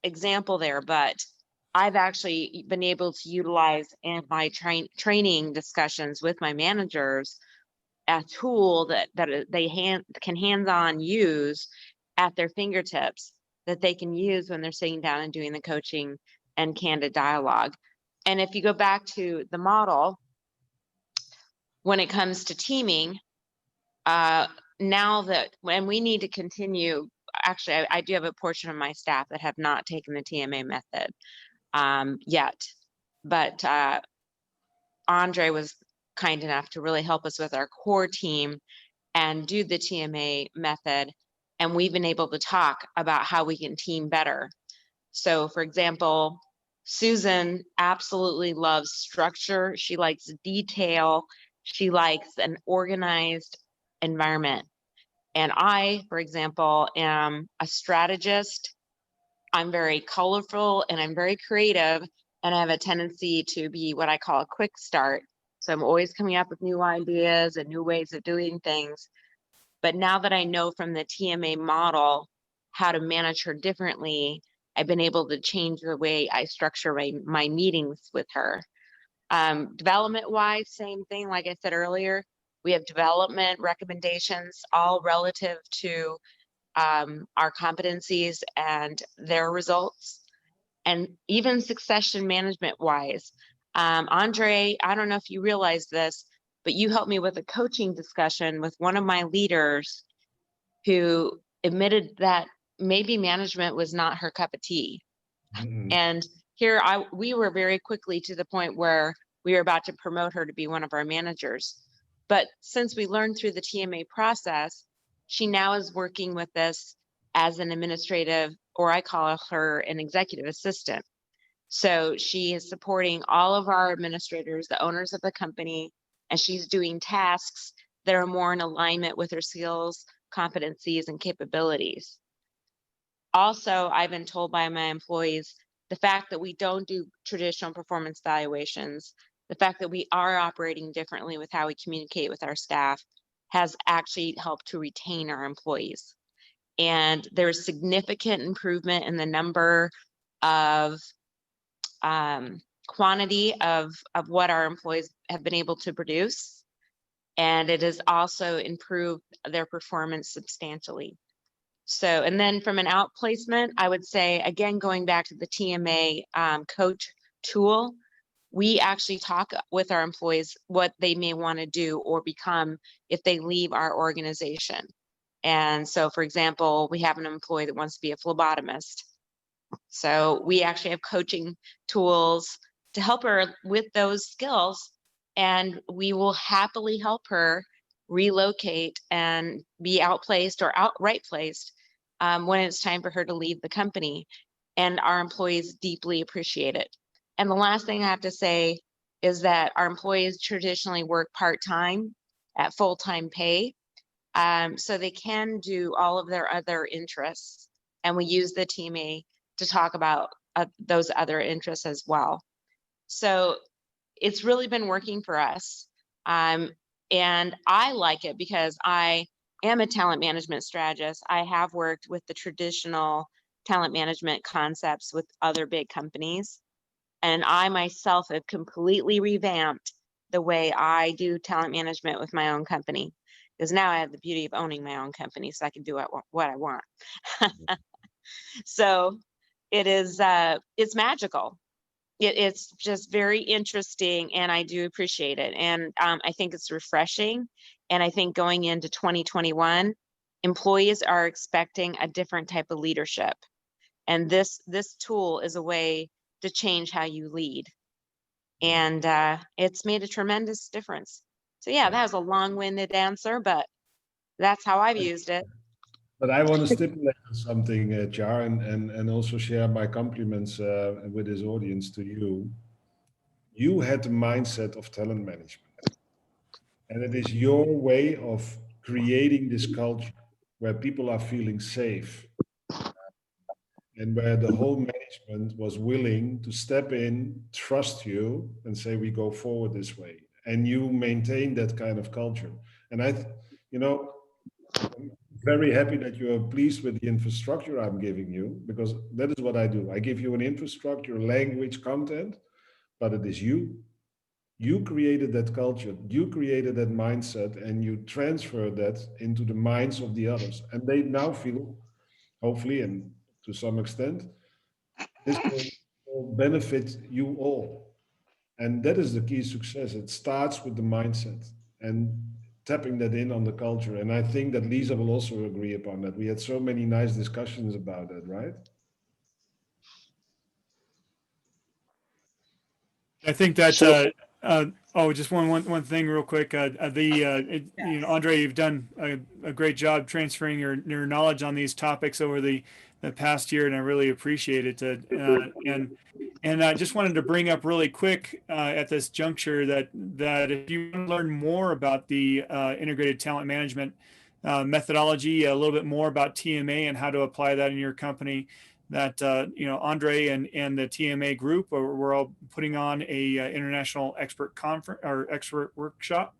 example there, but I've actually been able to utilize in my training discussions with my managers a tool that they can hands-on use at their fingertips that they can use when they're sitting down and doing the coaching and candid dialogue. And if you go back to the model, when it comes to teaming, now that when we need to continue, actually, I do have a portion of my staff that have not taken the TMA method yet, but André was kind enough to really help us with our core team and do the TMA method. And we've been able to talk about how we can team better. So for example, Susan absolutely loves structure. She likes detail. She likes an organized environment. And I, for example, am a strategist. I'm very colorful and I'm very creative, and I have a tendency to be what I call a quick start. So I'm always coming up with new ideas and new ways of doing things. But now that I know from the TMA model how to manage her differently, I've been able to change the way I structure my meetings with her. Development wise, same thing. Like I said earlier, we have development recommendations, all relative to our competencies and their results. And even succession management wise, André, I don't know if you realize this, but you helped me with a coaching discussion with one of my leaders who admitted that maybe management was not her cup of tea. Mhm. And here we were very quickly to the point where we were about to promote her to be one of our managers. But since we learned through the TMA process, she now is working with us as an administrative, or I call her an executive assistant. So she is supporting all of our administrators, the owners of the company, and she's doing tasks that are more in alignment with her skills, competencies, and capabilities. Also, I've been told by my employees, the fact that we don't do traditional performance evaluations, the fact that we are operating differently with how we communicate with our staff has actually helped to retain our employees. And there's significant improvement in the number of quantity of what our employees have been able to produce. And it has also improved their performance substantially. So, and then from an outplacement, I would say, again, going back to the TMA coach tool, we actually talk with our employees what they may want to do or become if they leave our organization. And so, for example, we have an employee that wants to be a phlebotomist. So we actually have coaching tools to help her with those skills, and we will happily help her relocate and be outplaced or outright placed when it's time for her to leave the company. And our employees deeply appreciate it. And the last thing I have to say is that our employees traditionally work part-time at full-time pay. So they can do all of their other interests. And we use the TMA to talk about those other interests as well. So it's really been working for us. And I like it because I am a talent management strategist. I have worked with the traditional talent management concepts with other big companies. And I myself have completely revamped the way I do talent management with my own company. Because now I have the beauty of owning my own company, so I can do what I want. So it is, it's magical. It's just very interesting, and I do appreciate it. And I think it's refreshing. And I think going into 2021, employees are expecting a different type of leadership. And this tool is a way to change how you lead. And it's made a tremendous difference. So yeah, that was a long-winded answer, but that's how I've used it. But I want to stipulate on something, Jar, and also share my compliments with this audience to you. You had the mindset of talent management, and it is your way of creating this culture where people are feeling safe and where the whole management was willing to step in, trust you, and say, we go forward this way. and you maintain that kind of culture. And you know, I'm very happy that you are pleased with the infrastructure I'm giving you, because that is what I do. I give you an infrastructure, language, content, but it is you. You created that culture, you created that mindset, and you transfer that into the minds of the others. And they now feel, hopefully, and to some extent, this will benefit you all. And that is the key success. It starts with the mindset and tapping that in on the culture. And I think that Lisa will also agree upon that. We had so many nice discussions about that, right? I think that So just one thing real quick. Andre, you've done a great job transferring your knowledge on these topics over the past year, and I really appreciate it. And I just wanted to bring up really quick at this juncture that if you want to learn more about the integrated talent management methodology, a little bit more about TMA and how to apply that in your company, that Andre and the TMA group we're all putting on a international expert conference or expert workshop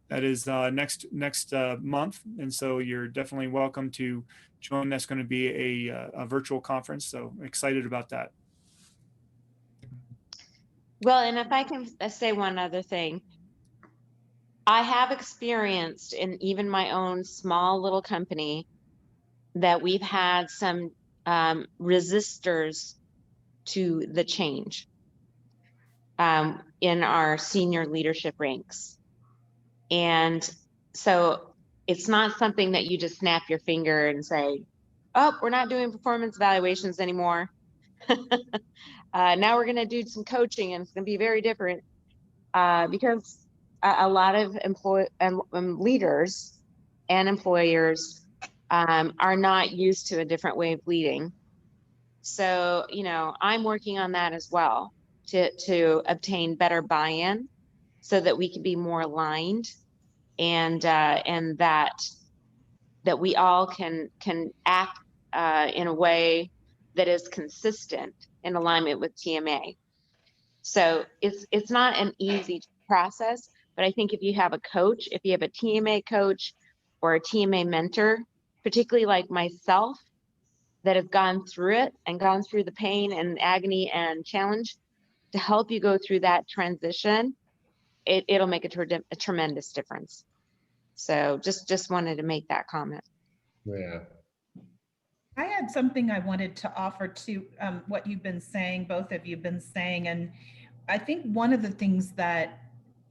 that is next month, and so you're definitely welcome to join. That's going to be a virtual conference, so I'm excited about that. Well, and if I can say one other thing, I have experienced in even my own small little company that we've had some resistors to the change in our senior leadership ranks. And so it's not something that you just snap your finger and say, oh, we're not doing performance evaluations anymore. Now we're going to do some coaching, and it's going to be very different because a lot of leaders and employers are not used to a different way of leading. So, I'm working on that as well to obtain better buy-in so that we can be more aligned, and that we all can act in a way that is consistent in alignment with TMA. So it's not an easy process, but I think if you have a coach, if you have a TMA coach or a TMA mentor, particularly like myself, that have gone through it and gone through the pain and agony and challenge to help you go through that transition, it'll make a tremendous difference. So just wanted to make that comment. Yeah. I had something I wanted to offer to what you've been saying, both of you have been saying. And I think one of the things that,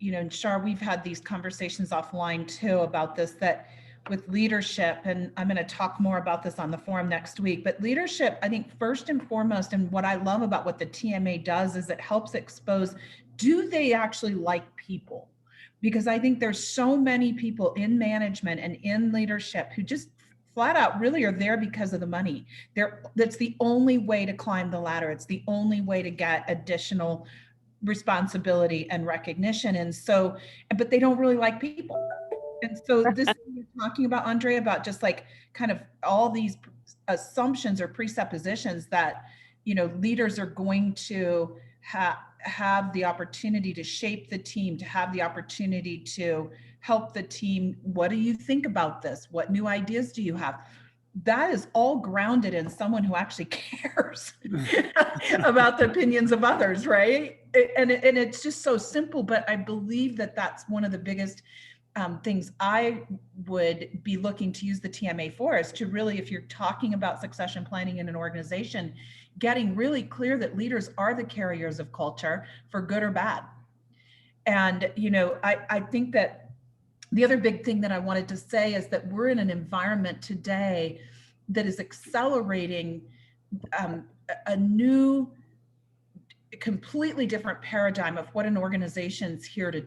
and Shar, we've had these conversations offline too about this, that with leadership, and I'm going to talk more about this on the forum next week, but leadership, I think first and foremost, and what I love about what the TMA does is it helps expose, do they actually like people? Because I think there's so many people in management and in leadership who just flat out really are there because of the money. That's the only way to climb the ladder. It's the only way to get additional responsibility and recognition. And so, but they don't really like people. And so this you're talking about, Andre, about just like kind of all these assumptions or presuppositions that, leaders are going to have the opportunity to shape the team, to have the opportunity to help the team. What do you think about this? What new ideas do you have? That is all grounded in someone who actually cares about the opinions of others, right? And it's just so simple, but I believe that that's one of the biggest things I would be looking to use the TMA for, is to really, if you're talking about succession planning in an organization, getting really clear that leaders are the carriers of culture for good or bad. And, I think that the other big thing that I wanted to say is that we're in an environment today that is accelerating a new, completely different paradigm of what an organization's here to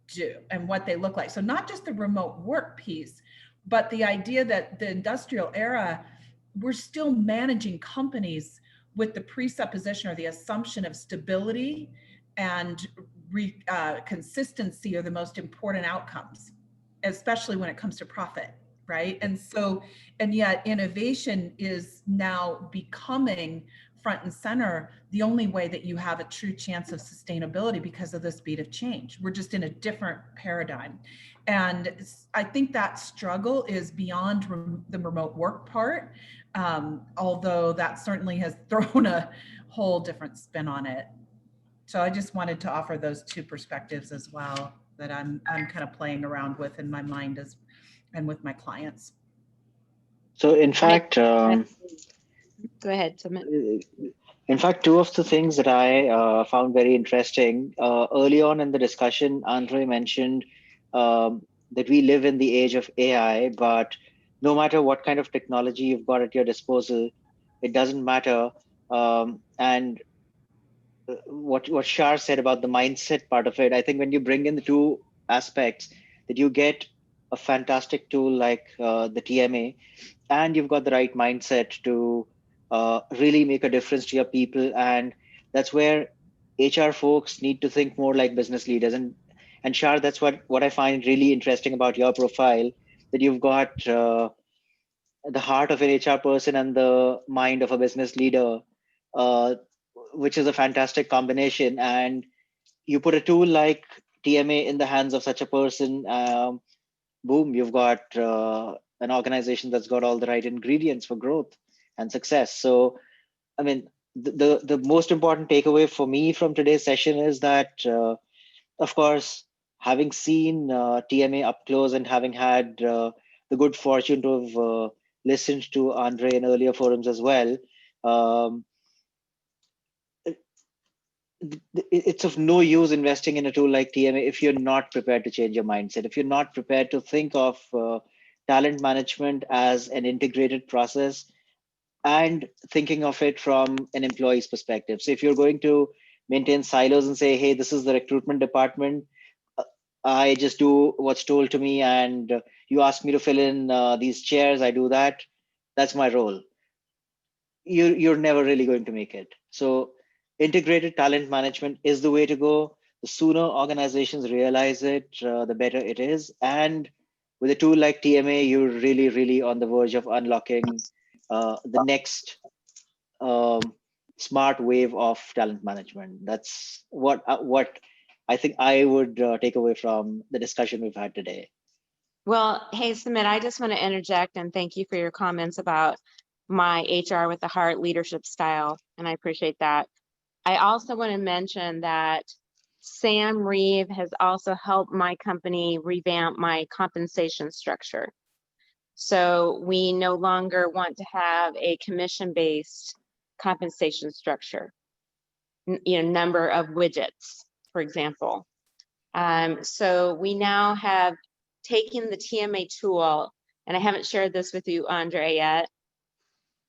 do and what they look like. So not just the remote work piece, but the idea that the industrial era, we're still managing companies with the presupposition or the assumption of stability and consistency are the most important outcomes, especially when it comes to profit, right? And so, and yet innovation is now becoming front and center, the only way that you have a true chance of sustainability because of the speed of change. We're just in a different paradigm. And I think that struggle is beyond the remote work part, although that certainly has thrown a whole different spin on it. So I just wanted to offer those two perspectives as well that I'm kind of playing around with in my mind and with my clients. So in fact, Go ahead, Sumit. in fact, two of the things that I found very interesting early on in the discussion, Andre mentioned that we live in the age of AI, but no matter what kind of technology you've got at your disposal, it doesn't matter. And what Shar said about the mindset part of it, I think when you bring in the two aspects, that you get a fantastic tool like the TMA, and you've got the right mindset to really make a difference to your people. And that's where HR folks need to think more like business leaders. And Shar, that's what I find really interesting about your profile, that you've got the heart of an HR person and the mind of a business leader, uh, which is a fantastic combination. And you put a tool like TMA in the hands of such a person, boom, you've got an organization that's got all the right ingredients for growth and success. So, I mean, the most important takeaway for me from today's session is that, of course, having seen TMA up close and having had the good fortune to have listened to Andre in earlier forums as well, um, it's of no use investing in a tool like TMA if you're not prepared to change your mindset, if you're not prepared to think of talent management as an integrated process and thinking of it from an employee's perspective. So if you're going to maintain silos and say, hey, this is the recruitment department, I just do what's told to me, and you ask me to fill in these chairs, I do that. That's my role. You're never really going to make it. So integrated talent management is the way to go. The sooner organizations realize it, the better it is. And with a tool like TMA, you're really, really on the verge of unlocking the next smart wave of talent management. That's what I think I would take away from the discussion we've had today. Well, hey, Sumit, I just want to interject and thank you for your comments about my HR with the heart leadership style, and I appreciate that. I also want to mention that Sam Reeve has also helped my company revamp my compensation structure. So we no longer want to have a commission-based compensation structure, number of widgets, for example. So we now have taken the TMA tool, and I haven't shared this with you, Andre, yet.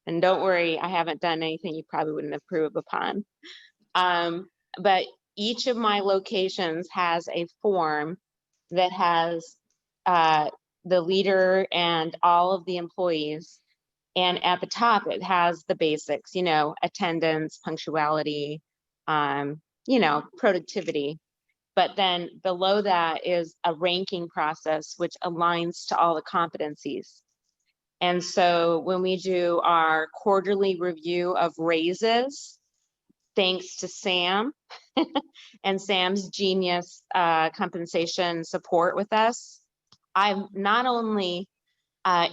And don't worry, I haven't done anything you probably wouldn't approve upon. But each of my locations has a form that has the leader and all of the employees. And at the top, it has the basics, attendance, punctuality, productivity. But then below that is a ranking process, which aligns to all the competencies. And so when we do our quarterly review of raises, thanks to Sam and Sam's genius compensation support with us, I've not only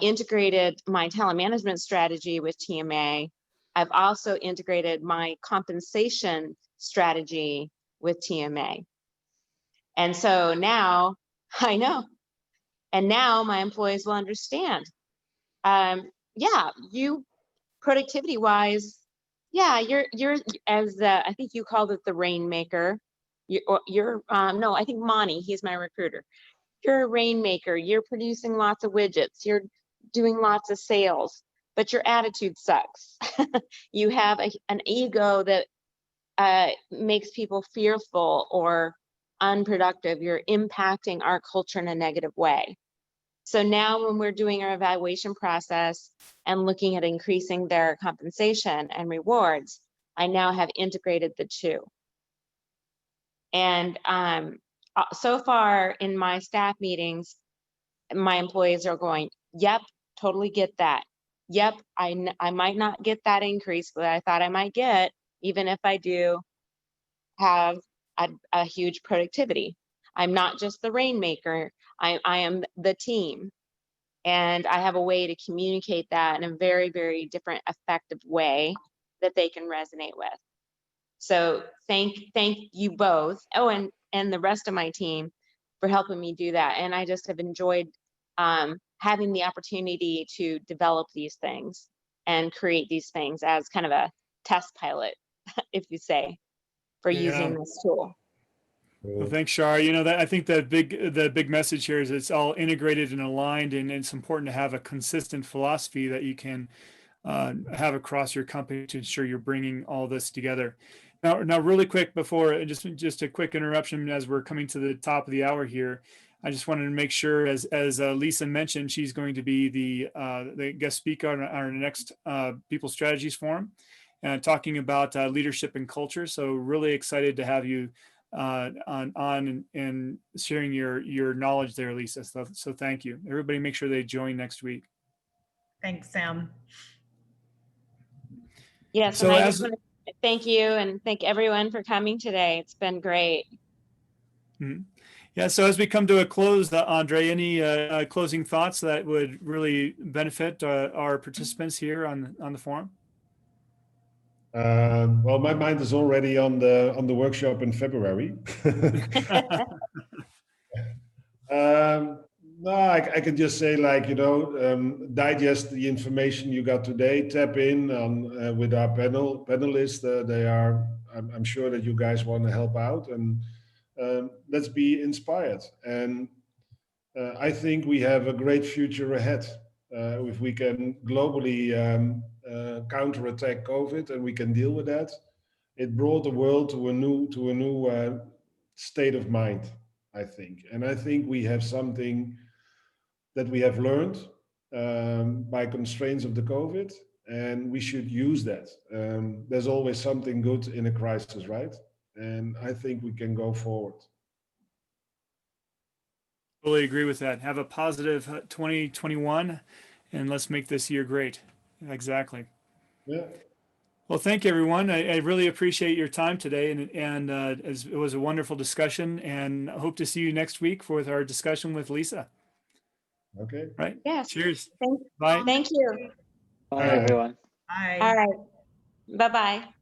integrated my talent management strategy with TMA, I've also integrated my compensation strategy with TMA. And so now I know, and now my employees will understand. You productivity wise, you're as I think you called it the rainmaker. No, I think Monty, he's my recruiter. You're a rainmaker. You're producing lots of widgets. You're doing lots of sales, but your attitude sucks. You have an ego that makes people fearful or unproductive. You're impacting our culture in a negative way. So now when we're doing our evaluation process and looking at increasing their compensation and rewards, I now have integrated the two. And so far in my staff meetings, my employees are going, yep, totally get that. yep, I might not get that increase that I thought I might get, even if I do have a huge productivity. I'm not just the rainmaker. I am the team. And I have a way to communicate that in a very, very different, effective way that they can resonate with. So thank you both. Oh, and the rest of my team for helping me do that. And I just have enjoyed having the opportunity to develop these things and create these things as kind of a test pilot, if you say, for using Yeah. this tool. Well, thanks, Shar. You know, that I think the big message here is it's all integrated and aligned, and it's important to have a consistent philosophy that you can have across your company to ensure you're bringing all this together. Now, really quick before just a quick interruption as we're coming to the top of the hour here. I just wanted to make sure, as Lisa mentioned, she's going to be the guest speaker on our next People Strategies Forum, talking about leadership and culture. So really excited to have you on and sharing your knowledge there, Lisa. So thank you. Everybody make sure they join next week. Thanks, Sam. Yes, So and I just want to thank you and thank everyone for coming today. It's been great. Yeah, so as we come to a close, Andre, any closing thoughts that would really benefit our participants here on the forum? Well, my mind is already on the workshop in February. No, I could just say, like, digest the information you got today. Tap in on with our panelists. I'm sure that you guys want to help out, and let's be inspired. And I think we have a great future ahead if we can globally counterattack COVID, and we can deal with that. It brought the world to a new state of mind, I think. And I think we have something that we have learned by constraints of the COVID, and we should use that. There's always something good in a crisis, right? And I think we can go forward. Totally agree with that. Have a positive 2021, and let's make this year great. Exactly. Yeah. Well, thank you, everyone. I really appreciate your time today, and it was a wonderful discussion, and I hope to see you next week with our discussion with Lisa. Okay. Right. Yes. Cheers. Thank Bye. you. Bye, everyone. Bye. All right. Bye-bye.